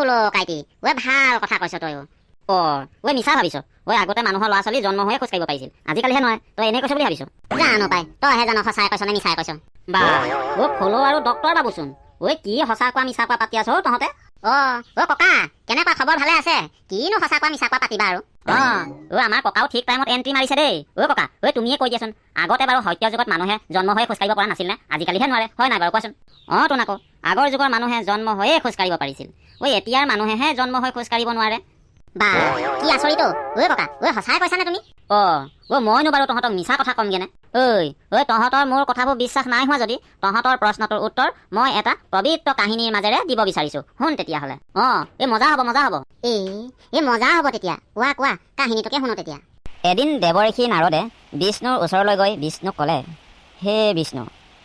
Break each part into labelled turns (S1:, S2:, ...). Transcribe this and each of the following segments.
S1: ফুলো কাইটি ঐ ভাল কথা কৈছ তই ঐ মিছা ভাবিছ ঐ আগতে মানুহৰ ল'ৰা ছোৱালী জন্ম হৈয়ে খোজ কাঢ়িব পাৰিছিল আজিকালিহে নহয় তই এনেই কৈছ বুলি ভাবিছ জানো পাই তইহে জানো সঁচাই কৈছ নে মিছাই কৈছ বা ফুলো আৰু ডক্তৰ বাবুচোন কি সঁচা কোৱা মিছা কোৱা পাতি আছ তহঁতে ককা কেনেকুৱা খবৰ ভালে আছে কিনো সঁচা কোৱা মিছা কোৱা পাতিবা আৰু আমাৰ ককাও ঠিক টাইমত এণ্ট্ৰি মাৰিছে দেই ককা তুমিয়ে কৈ দিয়াচোন আগতে বাৰু সত্য যুগত মানুহে জন্ম হৈ খোজ কাঢ়িব পৰা নাছিল নে আজিকালিহে নোৱাৰে হয় নাই বাৰু কোৱাচোন তোন আকৌ আগৰ যুগৰ মানুহে জন্ম হৈয়ে খোজ কাঢ়িব পাৰিছিল এতিয়াৰ মানুহেহে জন্ম হৈ খোজ কাঢ়িব নোৱাৰে বা কি আচৰিত ককা সঁচাই কৈছানে তুমি মইনো বাৰু তহঁতক মিছা কথা কমগেনে তহঁতৰ মোৰ কথাবোৰ বিশ্বাস নাই হোৱা যদি তহঁতৰ প্ৰশ্নটোৰ উত্তৰ মই এটা পবিত্ৰ কাহিনীৰ মাজেৰে দিব বিচাৰিছো শুন তেতিয়াহ'লে মজা হ'ব মজা হ'ব মজা হ'ব তেতিয়া কোৱা কাহিনীটোকে শুনো তেতিয়া এদিন দেৱঋষি নাৰদে বিষ্ণুৰ ওচৰলৈ গৈ বিষ্ণুক ক'লে হে বিষ্ণু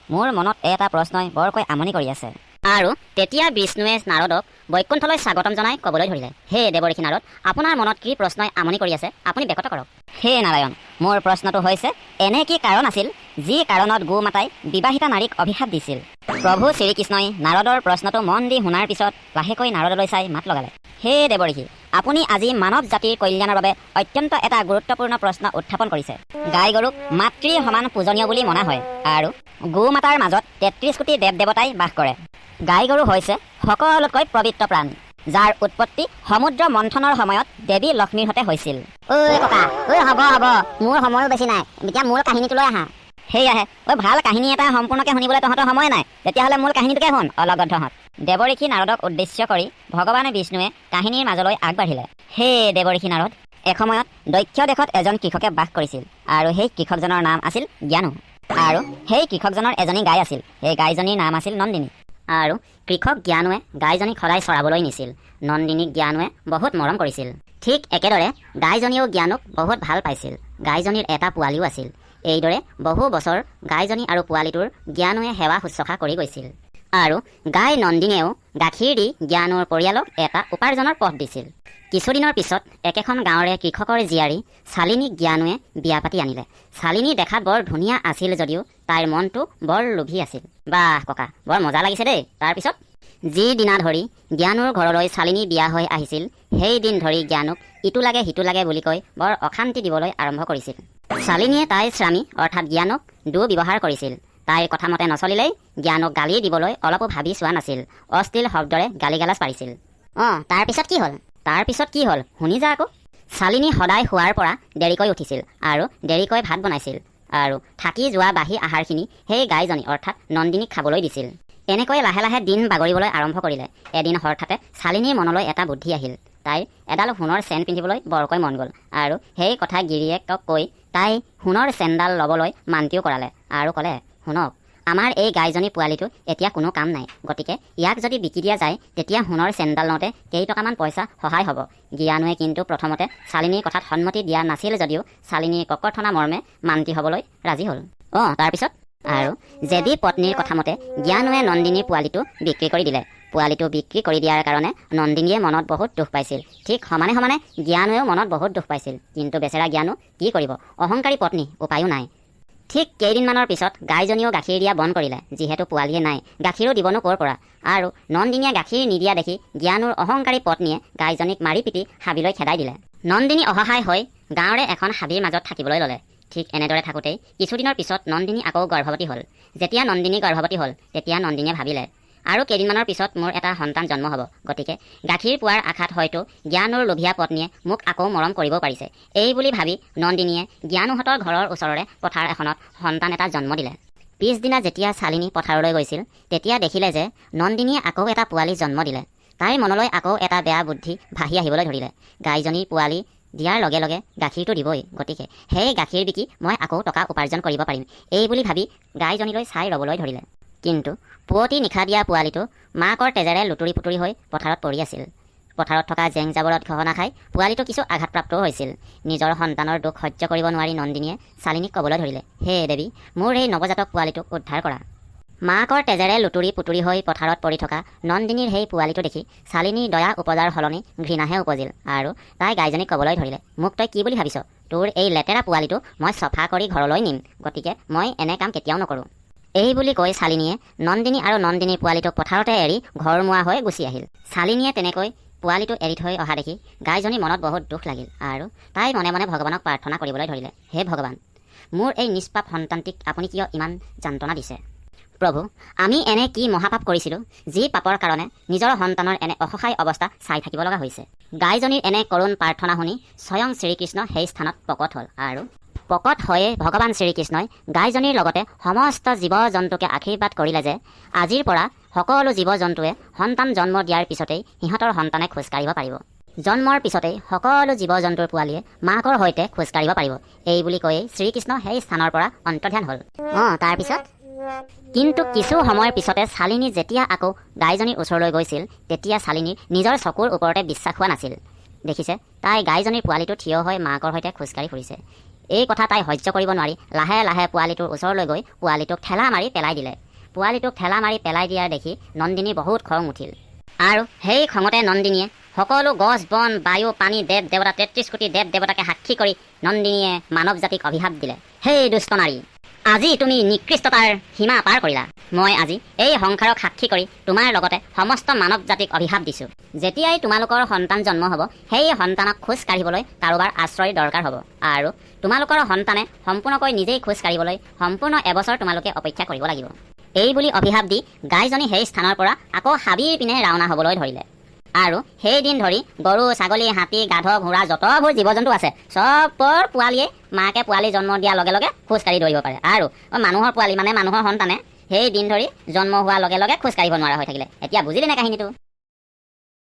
S1: মোৰ মনত এটা প্ৰশ্নই বৰকৈ আমনি কৰি আছে আৰু তেতিয়া বিষ্ণুৱে নাৰদক বৈকুণ্ঠলৈ স্বাগতম জনাই ক'বলৈ ধৰিলে হে দেৱঋষি নাৰদ আপোনাৰ মনত কি প্ৰশ্নই আমনি কৰি আছে আপুনি ব্যক্ত কৰক হে নাৰায়ণ মোৰ প্ৰশ্নটো হৈছে এনে কি কাৰণ আছিল যি কাৰণত গো মাতাই বিবাহিতা নাৰীক অভিশাপ দিছিল প্ৰভু শ্ৰীকৃষ্ণই নাৰদৰ প্ৰশ্নটো মন দি শুনাৰ পিছত লাহেকৈ নাৰদলৈ চাই মাত লগালে হে দেৱঋষি আপুনি আজি মানৱ জাতিৰ কল্যাণৰ বাবে অত্যন্ত এটা গুৰুত্বপূৰ্ণ প্ৰশ্ন উত্থাপন কৰিছে গাই গৰুক মাতৃৰ সমান পূজনীয় বুলি মনা হয় আৰু গো মাতাৰ মাজত ৩৩ কোটি দেৱ দেৱতাই বাস কৰে গাই গৰু হৈছে সকলোতকৈ পবিত্ৰ প্ৰাণ যাৰ উৎপত্তি সমুদ্ৰ মন্থনৰ সময়ত দেৱী লক্ষ্মীৰ সৈতে হৈছিল ককা হ'ব মোৰ সময়ো বেছি নাই এতিয়া মূল কাহিনীটোলৈ আহা সেয়াহে ভাল কাহিনী এটা সম্পূৰ্ণকৈ শুনিবলৈ তহঁতৰ সময় নাই তেতিয়াহ'লে মূল কাহিনীটোকে শুন অলগদ্ধহঁত দেৱঋষি নাৰদক উদ্দেশ্য কৰি ভগৱান বিষ্ণুৱে কাহিনীৰ মাজলৈ আগবাঢ়িলে হে দেৱঋষি নাৰদ এসময়ত দক্ষ দেশত এজন কৃষকে বাস কৰিছিল আৰু সেই কৃষকজনৰ নাম আছিল জ্ঞানু আৰু সেই কৃষকজনৰ এজনী গাই আছিল সেই গাইজনীৰ নাম আছিল নন্দিনী আৰু কৃষক জ্ঞানুৱে গাইজনীক সদায় চৰাবলৈ নিছিল নন্দিনীক জ্ঞানুৱে বহুত মৰম কৰিছিল ঠিক একেদৰে গাইজনীয়েও জ্ঞানুক বহুত ভাল পাইছিল গাইজনীৰ এটা পোৱালীও আছিল এইদৰে বহু বছৰ গাইজনী আৰু পোৱালীটোৰ জ্ঞানুৱে সেৱা শুশ্ৰূষা কৰি গৈছিল আৰু গাই নন্দিনীয়েও গাখীৰ দি জ্ঞানুৰ পৰিয়ালক এটা উপাৰ্জনৰ পথ দিছিল কিছুদিনৰ পিছত একেখন গাঁৱৰে কৃষকৰ জীয়াৰী শালিনীক জ্ঞানুৱে বিয়া পাতি আনিলে শালিনী দেখাত বৰ ধুনীয়া আছিল যদিও তাইৰ মনটো বৰ লোভী আছিল বাহ ককা বৰ মজা লাগিছে দেই তাৰপিছত যি দিনা ধৰি জ্ঞানুৰ ঘৰলৈ শালিনী বিয়া হৈ আহিছিল সেই দিন ধৰি জ্ঞানুক ইটো লাগে সিটো লাগে বুলি কৈ বৰ অশান্তি দিবলৈ আৰম্ভ কৰিছিল শালিনীয়ে তাইৰ স্বামী অৰ্থাৎ জ্ঞানুক দুৰ্ব্যৱহাৰ কৰিছিল তাইৰ কথামতে নচলিলেই জ্ঞানুক গালি দিবলৈ অলপো ভাবি চোৱা নাছিল অশ্লীল শব্দৰে গালি গালাজ পাৰিছিল তাৰপিছত কি হ'ল শুনি যা আকৌ শালিনী সদায় শোৱাৰ পৰা দেৰিকৈ উঠিছিল আৰু দেৰিকৈ ভাত বনাইছিল আৰু থাকি যোৱা বাঢ়ি আহাৰখিনি সেই গাইজনী অৰ্থাৎ নন্দিনীক খাবলৈ দিছিল এনেকৈ লাহে লাহে দিন বাগৰিবলৈ আৰম্ভ কৰিলে এদিন হঠাতে শালিনীৰ মনলৈ এটা বুদ্ধি আহিল তাইৰ এডাল সোণৰ চেন পিন্ধিবলৈ বৰকৈ মন গ'ল আৰু সেই কথা গিৰিয়েকক কৈ তাই সোণৰ চেনডাল ল'বলৈ মান্তিও কৰালে আৰু ক'লে শুনক আমাৰ এই গাইজনী পোৱালিটো এতিয়া কোনো কাম নাই গতিকে ইয়াক যদি বিকি দিয়া যায় তেতিয়া সোণৰ চেনডাল লওঁতে কেইটকামান পইচা সহায় হ'ব জ্ঞানুৱে কিন্তু প্ৰথমতে শালিনীৰ কথাত সন্মতি দিয়া নাছিল যদিও শালিনীৰ ককৰ্থনা মৰ্মে মান্তি হ'বলৈ ৰাজি হ'ল তাৰপিছত আৰু যেদি পত্নীৰ কথামতে জ্ঞানুৱে নন্দিনীৰ পোৱালিটো বিক্ৰী কৰি দিলে পোৱালিটো বিক্ৰী কৰি দিয়াৰ কাৰণে নন্দিনীয়ে মনত বহুত দুখ পাইছিল ঠিক সমানে সমানে জ্ঞানুৱেও মনত বহুত দুখ পাইছিল কিন্তু বেচেৰা জ্ঞানু কি কৰিব অহংকাৰী পত্নী উপায়ো নাই ঠিক কেইদিনমানৰ পিছত গাইজনীয়েও গাখীৰ দিয়া বন্ধ কৰিলে যিহেতু পোৱালিয়ে নাই গাখীৰো দিবনো ক'ৰ পৰা আৰু নন্দিনীয়ে গাখীৰ নিদিয়া দেখি জ্ঞানুৰ অহংকাৰী পত্নীয়ে গাইজনীক মাৰি পিটি হাবিলৈ খেদাই দিলে নন্দিনী অসহায় হৈ গাঁৱৰে এখন হাবিৰ মাজত থাকিবলৈ ল'লে ঠিক এনেদৰে থাকোঁতেই কিছুদিনৰ পিছত নন্দিনী আকৌ গৰ্ভৱতী হ'ল যেতিয়া নন্দিনী গৰ্ভৱতী হ'ল তেতিয়া নন্দিনীয়ে ভাবিলে আৰু কেইদিনমানৰ পিছত মোৰ এটা সন্তান জন্ম হ'ব গতিকে গাখীৰ পোৱাৰ আশাত হয়তো জ্ঞানুৰ লোভীয়া পত্নীয়ে মোক আকৌ মৰম কৰিব পাৰিছে এই বুলি ভাবি নন্দিনীয়ে জ্ঞানুহঁতৰ ঘৰৰ ওচৰৰে পথাৰ এখনত সন্তান এটা জন্ম দিলে পিছদিনা যেতিয়া শালিনী পথাৰলৈ গৈছিল তেতিয়া দেখিলে যে নন্দিনীয়ে আকৌ এটা পোৱালি জন্ম দিলে তাইৰ মনলৈ আকৌ এটা বেয়া বুদ্ধি ভাহি আহিবলৈ ধৰিলে গাইজনীৰ পোৱালি দিয়াৰ লগে লগে গাখীৰটো দিবই গতিকে সেই গাখীৰ বিকি মই আকৌ টকা উপাৰ্জন কৰিব পাৰিম এই বুলি ভাবি গাইজনীলৈ চাই ৰ'বলৈ ধৰিলে কিন্তু পুৱতি নিশা দিয়া পোৱালিটো মাকৰ তেজেৰে লুতুৰি পুতুৰি হৈ পথাৰত পৰি আছিল পথাৰত থকা জেং জাবৰত ঘহনা খাই পোৱালিটো কিছু আঘাতপ্ৰাপ্তও হৈছিল নিজৰ সন্তানৰ দুখ সহ্য কৰিব নোৱাৰি নন্দিনীয়ে শালিনীক ক'বলৈ ধৰিলে হে দেৱী মোৰ এই নৱজাতক পোৱালিটোক উদ্ধাৰ কৰা মাকৰ তেজেৰে লুতুৰি পুতুৰি হৈ পথাৰত পৰি থকা নন্দিনীৰ সেই পোৱালিটো দেখি শালিনীৰ দয়া উপজাৰ সলনি ঘৃণাহে উপজিল আৰু তাই গাইজনীক ক'বলৈ ধৰিলে মোক তই কি বুলি ভাবিছ তোৰ এই লেতেৰা পোৱালিটো মই চফা কৰি ঘৰলৈ নিম গতিকে মই এনে কাম কেতিয়াও নকৰোঁ এই বুলি কৈ চালিনীয়ে নন্দিনী আৰু নন্দিনীৰ পোৱালিটোক পথাৰতে এৰি ঘৰমুৱা হৈ গুচি আহিল। চালিনীয়ে তেনেকৈ পোৱালিটো এৰি থৈ অহা দেখি গাইজনীৰ মনত বহুত দুখ লাগিল আৰু তাই মনে মনে ভগৱানক প্ৰাৰ্থনা কৰিবলৈ ধৰিলে। হে ভগৱান, মোৰ এই নিষ্পাপ সন্তানটিক আপুনি কিয় ইমান যন্ত্ৰণা দিছে? প্ৰভু, আমি এনে কি মহাপাপ কৰিছিলোঁ যি পাপৰ কাৰণে নিজৰ সন্তানৰ এনে অসহায় অৱস্থা চাই থাকিব লগা হৈছে? গাইজনীৰ এনে কৰুণ প্ৰাৰ্থনা শুনি স্বয়ং শ্ৰীকৃষ্ণ সেই স্থানত প্ৰকট হ'ল আৰু প্ৰকট হৈয়ে ভগৱান শ্ৰীকৃষ্ণই গাইজনীৰ লগতে সমস্ত জীৱ জন্তুকে আশীৰ্বাদ কৰিলে যে আজিৰ পৰা সকলো জীৱ জন্তুৱে সন্তান জন্ম দিয়াৰ পিছতেই সিহঁতৰ সন্তানে খোজকাঢ়িব পাৰিব। জন্মৰ পিছতেই সকলো জীৱ জন্তুৰ পোৱালীয়ে মাকৰ সৈতে খোজকাঢ়িব পাৰিব। এই বুলি কৈয়ে শ্ৰীকৃষ্ণ সেই স্থানৰ পৰা অন্তৰ্ধান হ'ল। তাৰপিছত কিন্তু কিছু সময়ৰ পিছতে চালিনী যেতিয়া আকৌ গাইজনীৰ ওচৰলৈ গৈছিল তেতিয়া চালিনীৰ নিজৰ চকুৰ ওপৰতে বিশ্বাস হোৱা নাছিল। দেখিছে, তাই গাইজনীৰ পোৱালিটো থিয় হৈ মাকৰ সৈতে খোজকাঢ়ি ফুৰিছে। এই কথা তাই সহ্য কৰিব নোৱাৰি লাহে লাহে পোৱালিটোৰ ওচৰলৈ গৈ পোৱালিটোক ঠেলা মাৰি পেলাই দিলে। পোৱালিটোক ঠেলা মাৰি পেলাই দিয়া দেখি নন্দিনীৰ বহুত খং উঠিল আৰু সেই খঙতে নন্দিনীয়ে সকলো গছ বন বায়ু পানী দেৱ দেৱতা ৩৩ কোটি দেৱ দেৱতাকে সাক্ষী কৰি নন্দিনীয়ে মানৱ জাতিক অভিশাপ দিলে। সেই দুষ্ট নাৰী, আজি তুমি নিকৃষ্টতাৰ সীমা পাৰ কৰিলা। মই আজি এই সংসাৰক সাক্ষী কৰি তোমাৰ লগতে সমস্ত মানৱ জাতিক অভিশাপ দিছোঁ। যেতিয়াই তোমালোকৰ সন্তান জন্ম হ'ব সেই সন্তানক খোজ কাঢ়িবলৈ কাৰোবাৰ আশ্ৰয় দৰকাৰ হ'ব আৰু তোমালোকৰ সন্তানে সম্পূৰ্ণকৈ নিজেই খোজ কাঢ়িবলৈ সম্পূৰ্ণ এবছৰ তোমালোকে অপেক্ষা কৰিব লাগিব। এই বুলি অভিশাপ দি গাইজনী সেই স্থানৰ পৰা আকৌ হাবিৰ পিনে ৰাওনা হ'বলৈ ধৰিলে আৰু সেইদিন ধৰি গৰু ছাগলী হাতী গাধ ঘোঁৰা যতবোৰ জীৱ জন্তু আছে চবৰ পোৱালীয়ে মাকে পোৱালি জন্ম দিয়াৰ লগে লগে খোজকাঢ়ি দৌৰিব পাৰে আৰু মানুহৰ পোৱালি মানে মানুহৰ সন্তানে সেই দিন ধৰি জন্ম হোৱাৰ লগে লগে খোজকাঢ়িব নোৱাৰা হৈ থাকিলে। এতিয়া বুজিলি নে কাহিনীটো?